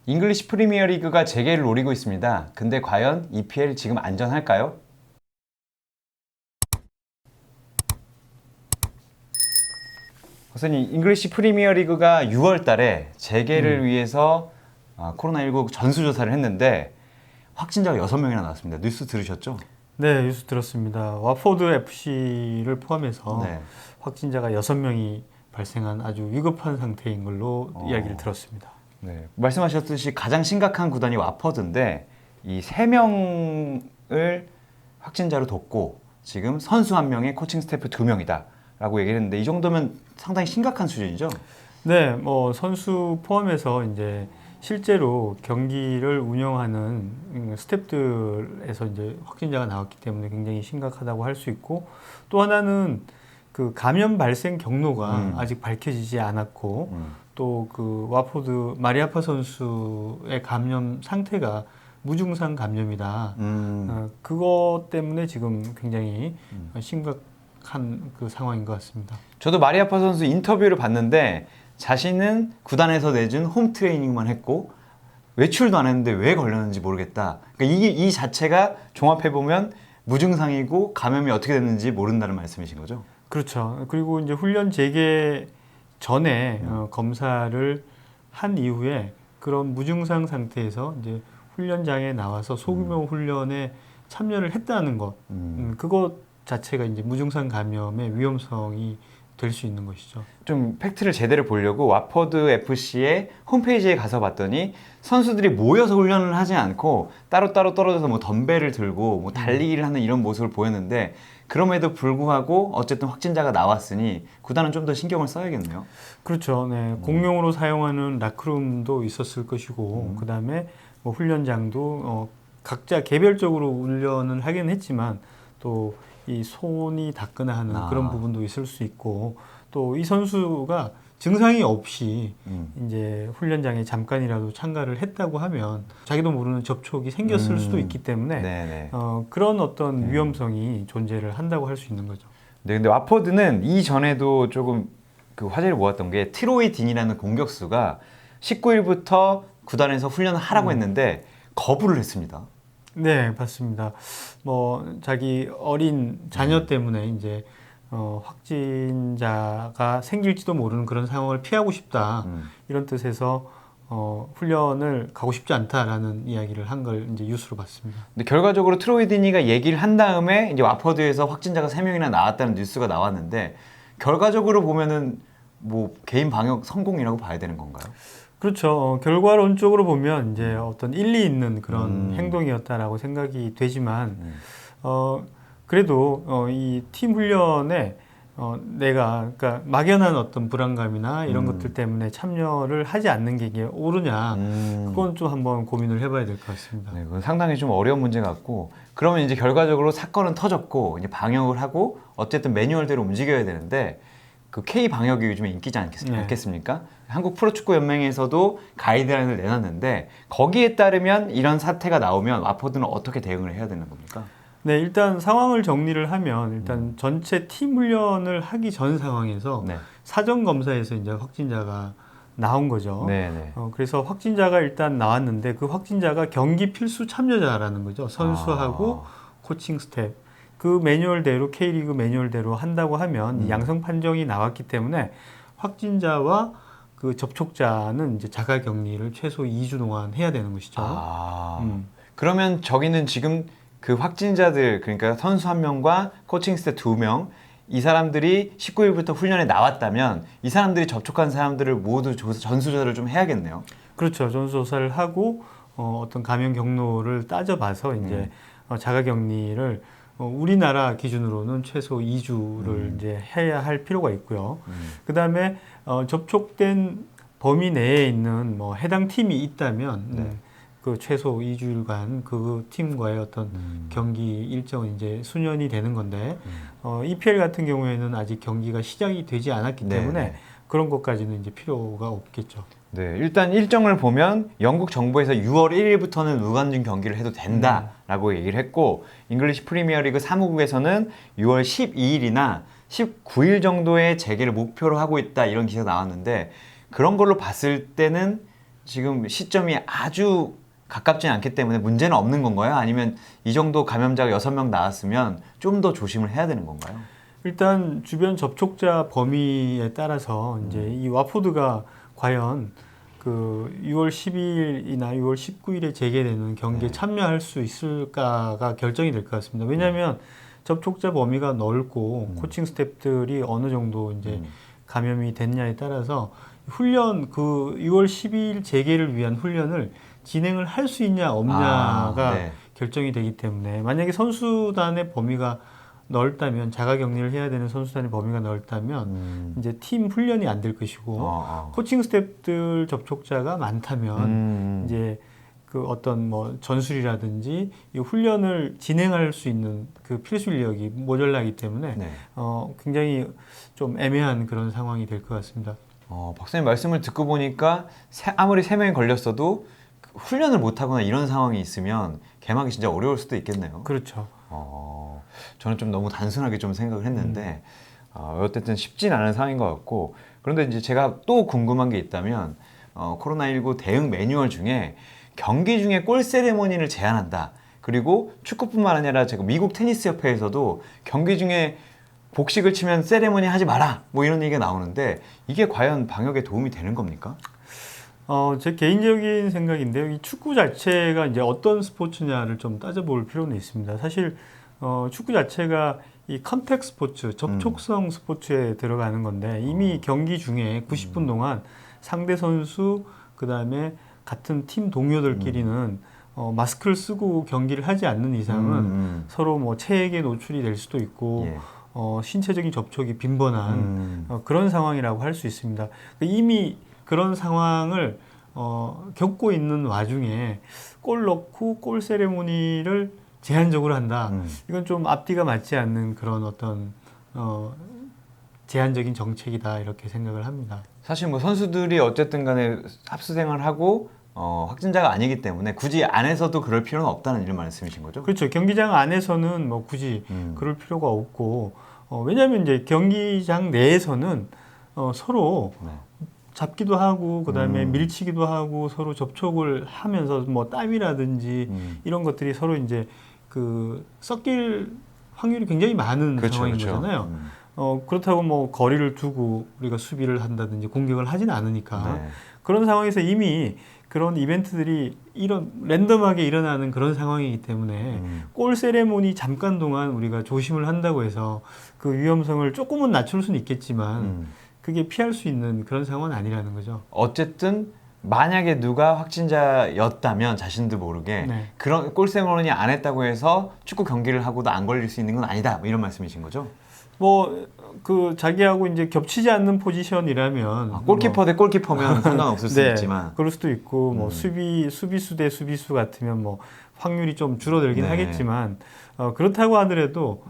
잉글리시 프리미어 리그가 재개를 노리고 있습니다. 근데 과연 EPL 지금 안전할까요? 선생님, 잉글리시 프리미어 리그가 6월 달에 재개를 위해서 코로나19 전수조사를 했는데 확진자가 6명이나 나왔습니다. 뉴스 들으셨죠? 네, 뉴스 들었습니다. 와포드 FC를 포함해서 네. 확진자가 6명이 발생한 아주 위급한 상태인 걸로 이야기를 들었습니다. 네. 말씀하셨듯이 가장 심각한 구단이 와퍼드인데 이 3명을 확진자로 뒀고 지금 선수 1명에 코칭 스태프 2명이다 라고 얘기를 했는데 이 정도면 상당히 심각한 수준이죠? 네, 뭐 선수 포함해서 이제 실제로 경기를 운영하는 스태프들에서 이제 확진자가 나왔기 때문에 굉장히 심각하다고 할 수 있고, 또 하나는 그 감염 발생 경로가 아직 밝혀지지 않았고, 또 그 와포드 마리아파 선수의 감염 상태가 무증상 감염이다. 그것 때문에 지금 굉장히 심각한 그 상황인 것 같습니다. 저도 마리아파 선수 인터뷰를 봤는데 자신은 구단에서 내준 홈 트레이닝만 했고 외출도 안 했는데 왜 걸렸는지 모르겠다. 그러니까 이 자체가 종합해보면 무증상이고 감염이 어떻게 됐는지 모른다는 말씀이신 거죠? 그렇죠. 그리고 이제 훈련 재개 전에 검사를 한 이후에 그런 무증상 상태에서 이제 훈련장에 나와서 소규모 훈련에 참여를 했다는 것, 그것 자체가 이제 무증상 감염의 위험성이 될 수 있는 것이죠. 좀 팩트를 제대로 보려고 와퍼드 FC의 홈페이지에 가서 봤더니 선수들이 모여서 훈련을 하지 않고 따로따로 떨어져서 뭐 덤벨을 들고 뭐 달리기를 하는 이런 모습을 보였는데 그럼에도 불구하고 어쨌든 확진자가 나왔으니 구단은 좀 더 신경을 써야겠네요. 그렇죠. 네. 공용으로 사용하는 라크룸도 있었을 것이고, 그 다음에 뭐 훈련장도 각자 개별적으로 훈련을 하긴 했지만 또 이 손이 닿거나 하는 그런 부분도 있을 수 있고, 또 이 선수가 증상이 없이 이제 훈련장에 잠깐이라도 참가를 했다고 하면 자기도 모르는 접촉이 생겼을 수도 있기 때문에 네네. 그런 어떤 위험성이 존재를 한다고 할 수 있는 거죠. 네, 근데 와퍼드는 이전에도 조금 그 화제를 모았던 게 트로이 딘이라는 공격수가 19일부터 구단에서 훈련을 하라고 했는데 거부를 했습니다. 네, 맞습니다. 뭐 자기 어린 자녀 때문에 이제 확진자가 생길지도 모르는 그런 상황을 피하고 싶다, 이런 뜻에서 훈련을 가고 싶지 않다라는 이야기를 한 걸 이제 뉴스로 봤습니다. 근데 결과적으로 트로이 딘이가 얘기를 한 다음에 이제 와퍼드에서 확진자가 3명이나 나왔다는 뉴스가 나왔는데 결과적으로 보면은 뭐 개인 방역 성공이라고 봐야 되는 건가요? 그렇죠. 결과론적으로 보면 이제 어떤 일리 있는 그런 행동이었다라고 생각이 되지만, 그래도 이 팀 훈련에 내가 그러니까 막연한 어떤 불안감이나 이런 것들 때문에 참여를 하지 않는 게 이게 옳으냐, 그건 좀 한번 고민을 해봐야 될 것 같습니다. 네, 그건 상당히 좀 어려운 문제 같고 그러면 이제 결과적으로 사건은 터졌고 이제 방역을 하고 어쨌든 매뉴얼대로 움직여야 되는데 그 K 방역이 요즘에 인기지 않겠습니까? 한국 프로축구 연맹에서도 가이드라인을 내놨는데 거기에 따르면 이런 사태가 나오면 와포드는 어떻게 대응을 해야 되는 겁니까? 네, 일단 상황을 정리를 하면 일단 전체 팀 훈련을 하기 전 상황에서 네. 사전 검사에서 이제 확진자가 나온 거죠. 네네. 그래서 확진자가 일단 나왔는데 그 확진자가 경기 필수 참여자라는 거죠. 선수하고 코칭 스텝. 그 매뉴얼대로 K리그 매뉴얼대로 한다고 하면 양성 판정이 나왔기 때문에 확진자와 그 접촉자는 이제 자가 격리를 최소 2주 동안 해야 되는 것이죠. 그러면 저기는 지금 그 확진자들 그러니까 선수 1명과 코칭 스태프 2명 이 사람들이 19일부터 훈련에 나왔다면 이 사람들이 접촉한 사람들을 모두 전수조사를 좀 해야겠네요. 그렇죠. 전수조사를 하고 어떤 감염 경로를 따져봐서 이제 자가 격리를 우리나라 기준으로는 최소 2주를 이제 해야 할 필요가 있고요. 그 다음에 접촉된 범위 내에 있는 뭐 해당 팀이 있다면 그 최소 2주일간 그 팀과의 어떤 경기 일정은 이제 수년이 되는 건데 EPL 같은 경우에는 아직 경기가 시작이 되지 않았기 때문에 그런 것까지는 이제 필요가 없겠죠. 네, 일단 일정을 보면 영국 정부에서 6월 1일부터는 무관중 경기를 해도 된다라고 얘기를 했고 잉글리시 프리미어리그 사무국에서는 6월 12일이나 19일 정도의 재개를 목표로 하고 있다 이런 기사가 나왔는데 그런 걸로 봤을 때는 지금 시점이 아주 가깝지는 않기 때문에 문제는 없는 건가요? 아니면 이 정도 감염자가 6명 나왔으면 좀 더 조심을 해야 되는 건가요? 일단 주변 접촉자 범위에 따라서 이제 이 와포드가 과연 그 6월 12일이나 6월 19일에 재개되는 경기에 참여할 수 있을까가 결정이 될 것 같습니다. 왜냐하면 접촉자 범위가 넓고 코칭 스태프들이 어느 정도 이제 감염이 됐냐에 따라서 훈련 그 6월 12일 재개를 위한 훈련을 진행을 할 수 있냐 없냐가 네. 결정이 되기 때문에 만약에 선수단의 범위가 넓다면 자가격리를 해야 되는 선수단의 범위가 넓다면 이제 팀 훈련이 안 될 것이고 코칭 스태프들 접촉자가 많다면 이제 그 어떤 뭐 전술이라든지 이 훈련을 진행할 수 있는 그 필수 인력이 모자라기 때문에 네. 굉장히 좀 애매한 그런 상황이 될 것 같습니다. 박사님 말씀을 듣고 보니까 아무리 3명이 걸렸어도 훈련을 못하거나 이런 상황이 있으면 개막이 진짜 어려울 수도 있겠네요. 그렇죠. 저는 좀 너무 단순하게 좀 생각을 했는데 어쨌든 쉽진 않은 상황인 것 같고 그런데 이제 제가 또 궁금한 게 있다면 코로나19 대응 매뉴얼 중에 경기 중에 골 세레모니를 제한한다. 그리고 축구뿐만 아니라 제가 미국 테니스 협회에서도 경기 중에 복식을 치면 세레모니 하지 마라. 뭐 이런 얘기가 나오는데 이게 과연 방역에 도움이 되는 겁니까? 제 개인적인 생각인데요. 이 축구 자체가 이제 어떤 스포츠냐를 좀 따져볼 필요는 있습니다. 사실 축구 자체가 이 컨택 스포츠, 접촉성 스포츠에 들어가는 건데 이미 경기 중에 90분 동안 상대 선수 그다음에 같은 팀 동료들끼리는 마스크를 쓰고 경기를 하지 않는 이상은 서로 뭐 체액에 노출이 될 수도 있고 예. 신체적인 접촉이 빈번한 그런 상황이라고 할 수 있습니다. 이미 그런 상황을 겪고 있는 와중에 골 넣고 골 세레모니를 제한적으로 한다. 이건 좀 앞뒤가 맞지 않는 그런 어떤 제한적인 정책이다 이렇게 생각을 합니다. 사실 뭐 선수들이 어쨌든 간에 합수생활을 하고 확진자가 아니기 때문에 굳이 안에서도 그럴 필요는 없다는 이런 말씀이신 거죠? 그렇죠. 경기장 안에서는 뭐 굳이 그럴 필요가 없고 왜냐하면 이제 경기장 내에서는 서로 네. 잡기도 하고 그다음에 밀치기도 하고 서로 접촉을 하면서 뭐 땀이라든지 이런 것들이 서로 이제 그 섞일 확률이 굉장히 많은 그렇죠, 상황인 그렇죠. 거잖아요. 그렇다고 뭐 거리를 두고 우리가 수비를 한다든지 공격을 하진 않으니까 네. 그런 상황에서 이미 그런 이벤트들이 이런 랜덤하게 일어나는 그런 상황이기 때문에 골 세레모니 잠깐 동안 우리가 조심을 한다고 해서 그 위험성을 조금은 낮출 수는 있겠지만 그게 피할 수 있는 그런 상황은 아니라는 거죠. 어쨌든 만약에 누가 확진자였다면 자신도 모르게 네. 그런 골 세레모니 안 했다고 해서 축구 경기를 하고도 안 걸릴 수 있는 건 아니다. 뭐 이런 말씀이신 거죠? 뭐 그 자기하고 이제 겹치지 않는 포지션이라면 골키퍼 대 골키퍼면 상관없을 수 네, 있지만 그럴 수도 있고 뭐 수비수 대 수비수 같으면 뭐 확률이 좀 줄어들긴 네. 하겠지만 그렇다고 하더라도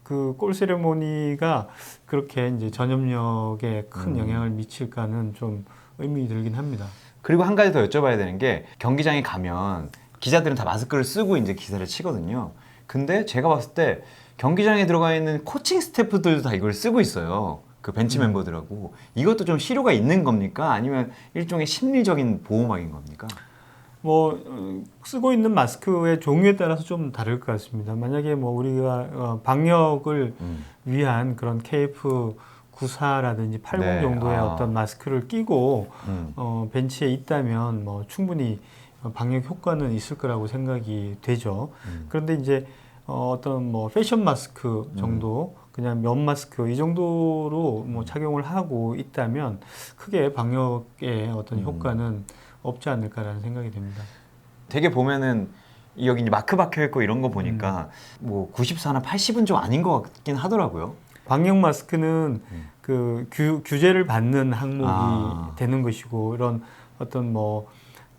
그 골 세레모니가 그렇게 이제 전염력에 큰 영향을 미칠까는 좀 의문이 들긴 합니다. 그리고 한 가지 더 여쭤봐야 되는 게 경기장에 가면 기자들은 다 마스크를 쓰고 이제 기사를 치거든요. 근데 제가 봤을 때 경기장에 들어가 있는 코칭 스태프들도 다 이걸 쓰고 있어요. 그 벤치 멤버들하고 이것도 좀 실효가 있는 겁니까? 아니면 일종의 심리적인 보호막인 겁니까? 뭐 쓰고 있는 마스크의 종류에 따라서 좀 다를 것 같습니다. 만약에 뭐 우리가 방역을 위한 그런 KF94라든지 80 네, 정도의 어떤 마스크를 끼고 벤치에 있다면 뭐 충분히 방역 효과는 있을 거라고 생각이 되죠. 그런데 이제 어떤 뭐 패션 마스크 정도 그냥 면 마스크 이 정도로 뭐 착용을 하고 있다면 크게 방역에 어떤 효과는 없지 않을까라는 생각이 됩니다. 되게 보면은 여기 이제 마크 박혀 있고 이런 거 보니까 뭐 94나 80은 좀 아닌 것 같긴 하더라고요. 방역 마스크는 그 규제를 받는 항목이 아. 되는 것이고 이런 어떤 뭐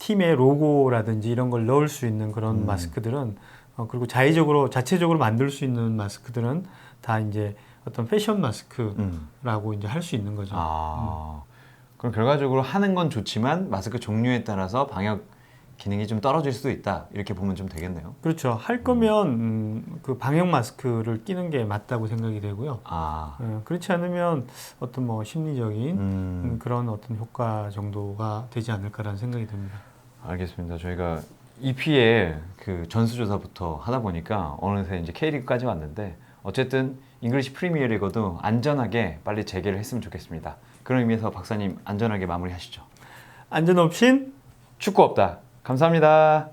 팀의 로고라든지 이런 걸 넣을 수 있는 그런 마스크들은 그리고 자체적으로 만들 수 있는 마스크들은 다 이제 어떤 패션 마스크라고 이제 할 수 있는 거죠. 그럼 결과적으로 하는 건 좋지만 마스크 종류에 따라서 방역 기능이 좀 떨어질 수도 있다 이렇게 보면 좀 되겠네요. 그렇죠. 할 거면 그 방역 마스크를 끼는 게 맞다고 생각이 되고요. 아, 그렇지 않으면 어떤 뭐 심리적인 그런 어떤 효과 정도가 되지 않을까라는 생각이 듭니다. 알겠습니다. 저희가 EPL 그 전수조사부터 하다 보니까 어느새 이제 K리그까지 왔는데 어쨌든 잉글리시 프리미어리그도 안전하게 빨리 재개를 했으면 좋겠습니다. 그런 의미에서 박사님 안전하게 마무리하시죠. 안전 없인 축구 없다. 감사합니다.